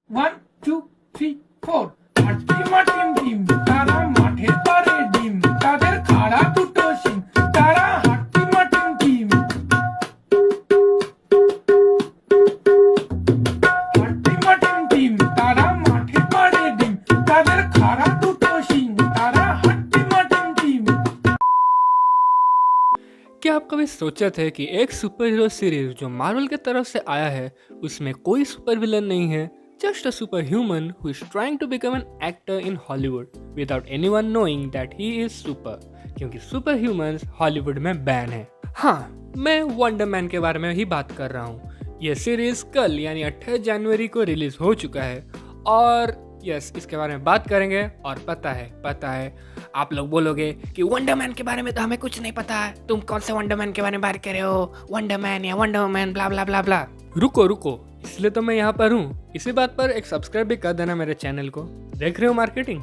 1 2 3 4 হাট্টিমা team team তারা মাঠে পারে ডিম তাদের খাড়া দুটো শিং তারা হাট্টিমা টিম টিম হাট্টিমা টিম টিম তারা মাঠে পারে ডিম তাদের খাড়া দুটো শিং তারা হাট্টিমা টিম টিম। क्या आप कभी सोचे थे कि एक सुपर हीरो सीरीज जो मार्वल की तरफ से आया है उसमें कोई सुपर विलन नहीं है, just a super human who is trying to become an actor in Hollywood without anyone knowing that he is super, क्योंकि सुपर ह्यूमंस हॉलीवुड में बैन है। हाँ, मैं वंडर मैन के बारे में ही बात कर रहा हूँ। यह सीरीज कल यानी 28 जनवरी को रिलीज हो चुका है और यस इसके बारे में बात करेंगे। और पता है आप लोग बोलोगे कि वंडर मैन के बारे में तो हमें कुछ नहीं पता है, तुम कौन से वंडर मैन के बारे में बात कर रहे हो, वंडर मैन या वंडर वुमन ब्ला ब्ला ब्ला ब्ला। रुको, इसलिए तो मैं यहाँ पर हूँ। इसी बात पर एक सब्सक्राइब भी कर देना मेरे चैनल को। देख रहे हो मार्केटिंग?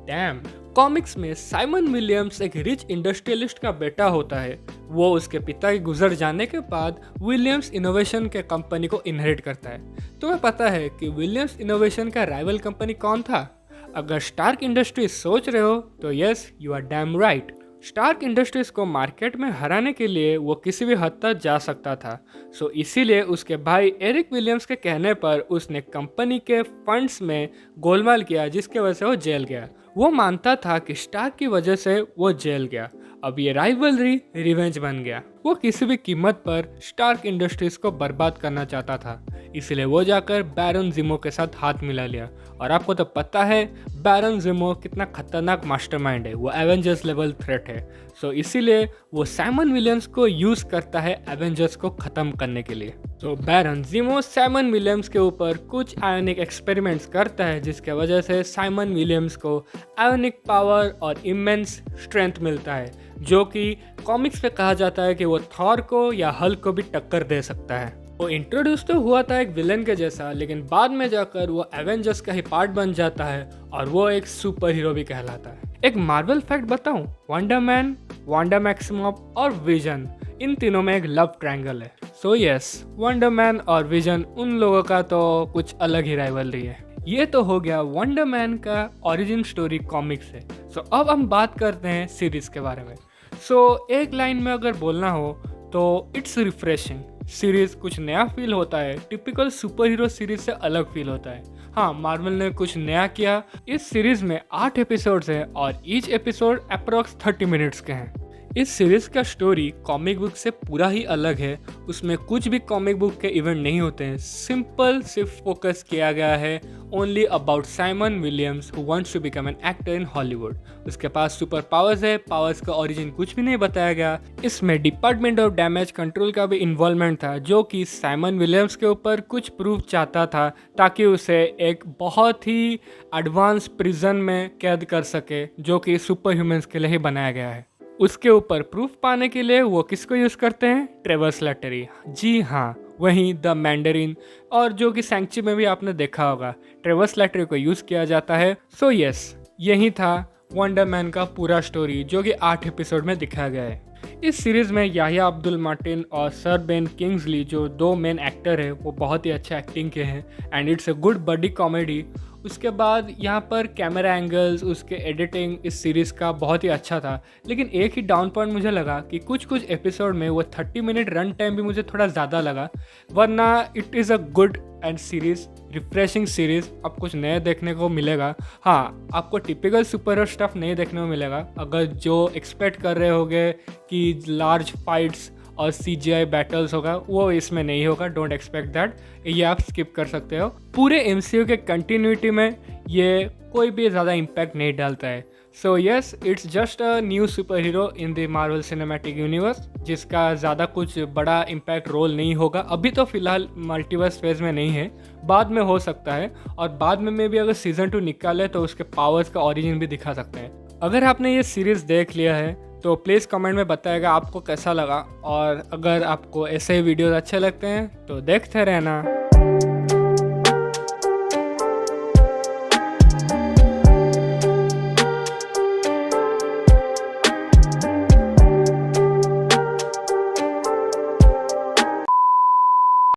डैम। कॉमिक्स में साइमन विलियम्स एक रिच इंडस्ट्रियलिस्ट का बेटा होता है। वो उसके पिता के गुजर जाने के बाद विलियम्स इनोवेशन के कंपनी को इनहेरिट करता है। तुम्हें पता है कि विलियम्स इनोवेशन का राइवल कंपनी कौन था? अगर स्टार्क इंडस्ट्रीज सोच रहे हो तो yes, you are damn right. Stark industries को मार्केट में हराने के लिए वो किसी भी हद तक जा सकता था। सो इसीलिए उसके भाई एरिक विलियम्स के कहने पर उसने कंपनी के फंड्स में गोलमाल किया, जिसके वजह से वो जेल गया। वो मानता था कि स्टार्क की वजह से वो जेल गया। अब ये राइवलरी रिवेंज बन गया। वो किसी भी कीमत पर स्टार्क इंडस्ट्रीज को बर्बाद करना चाहता था, इसलिए वो जाकर बैरन जिमो के साथ हाथ मिला लिया। और आपको तो पता है बैरन जिमो कितना खतरनाक मास्टरमाइंड है, वो एवेंजर्स लेवल थ्रेट है। सो इसीलिए वो साइमन विलियम्स को यूज करता है एवेंजर्स को खत्म करने के लिए। तो बैरन जिमो साइमन विलियम्स के ऊपर कुछ आयोनिक एक्सपेरिमेंट्स करता है, जिसके वजह से साइमन विलियम्स को आयोनिक पावर और इमेंस स्ट्रेंथ मिलता है, जो कि कॉमिक्स में कहा जाता है कि वो थॉर को या हल्क को भी टक्कर दे सकता है। वो इंट्रोड्यूस तो हुआ था एक विलन के जैसा, लेकिन बाद में जाकर वो एवेंजर्स का ही पार्ट बन जाता है और वो एक सुपर हीरो भी कहलाता है। एक मार्वल फैक्ट बताऊं, वंडर मैन, वांडा मैक्सिमम और विजन, इन तीनों में एक लव ट्रायंगल है। सो यस, वंडर मैन और विजन उन लोगों का तो कुछ अलग ही राइवलरी है। ये तो हो गया वंडर मैन का ओरिजिन स्टोरी कॉमिक्स है। सो अब हम बात करते हैं सीरीज के बारे में। सो एक लाइन में अगर बोलना हो तो इट्स रिफ्रेशिंग। सीरीज कुछ नया फील होता है, टिपिकल सुपर हीरो सीरीज से अलग फील होता है। हाँ, मार्वल ने कुछ नया किया। इस सीरीज में 8 एपिसोड्स हैं और ईच एपिसोड अप्रॉक्स 30 मिनट्स के हैं। इस सीरीज का स्टोरी कॉमिक बुक से पूरा ही अलग है। उसमें कुछ भी कॉमिक बुक के इवेंट नहीं होते हैं। सिंपल सिर्फ फोकस किया गया है only about Simon Williams who wants to become an actor in Hollywood. उसके पास सुपर पावर्स है, पावर्स का ओरिजिन कुछ भी नहीं बताया गया। इसमें डिपार्टमेंट ऑफ डैमेज कंट्रोल का भी इन्वॉल्वमेंट था, जो कि साइमन विलियम्स के ऊपर कुछ प्रूफ चाहता था ताकि उसे एक बहुत ही एडवांस प्रिजन में कैद कर सके, जो कि सुपर ह्यूमंस के लिए ही बनाया गया है। उसके ऊपर प्रूफ पाने के लिए वो किसको यूज़ करते हैं? Trevor Slattery. जी हाँ, वहीं द मैंडरिन, और जो कि सैंक्ची में भी आपने देखा होगा, ट्रेवर स्लैटरी को यूज़ किया जाता है। सो यस, यही था वंडर मैन का पूरा स्टोरी, जो कि 8 एपिसोड में दिखाया गया है। इस सीरीज़ में याहिया अब्दुल मार्टिन और सर बेन किंग्सली, जो 2 मेन एक्टर है, वो बहुत ही अच्छा एक्टिंग के हैं and it's a good buddy comedy. उसके बाद यहाँ पर कैमरा एंगल्स, उसके एडिटिंग इस सीरीज़ का बहुत ही अच्छा था। लेकिन एक ही डाउन पॉइंट मुझे लगा कि कुछ एपिसोड में वो 30 मिनट रन टाइम भी मुझे थोड़ा ज़्यादा लगा, वरना it is a good and series, refreshing series. अब कुछ नया देखने को मिलेगा। हाँ, आपको टिपिकल सुपर हीरो स्टफ नहीं देखने को मिलेगा। अगर जो एक्सपेक्ट कर रहे होगे कि लार्ज फाइट्स और CGI बैटल्स होगा, वो इसमें नहीं होगा। डोंट एक्सपेक्ट दैट, ये आप स्किप कर सकते हो। पूरे MCU के कंटिन्यूटी में ये कोई भी ज़्यादा इम्पैक्ट नहीं डालता है। So yes, it's just a new super hero in the Marvel cinematic universe, जिसका ज़्यादा कुछ बड़ा इम्पैक्ट रोल नहीं होगा। अभी तो फिलहाल मल्टीवर्स फेज में नहीं है, बाद में हो सकता है। और बाद में भी अगर सीजन 2 निकाले तो उसके पावर्स का ओरिजिन भी दिखा सकते हैं। अगर आपने ये सीरीज़ देख लिया है तो प्लीज़ कमेंट में बताइएगा आपको कैसा लगा। और अगर आपको ऐसे वीडियोस अच्छे लगते हैं तो देखते रहना।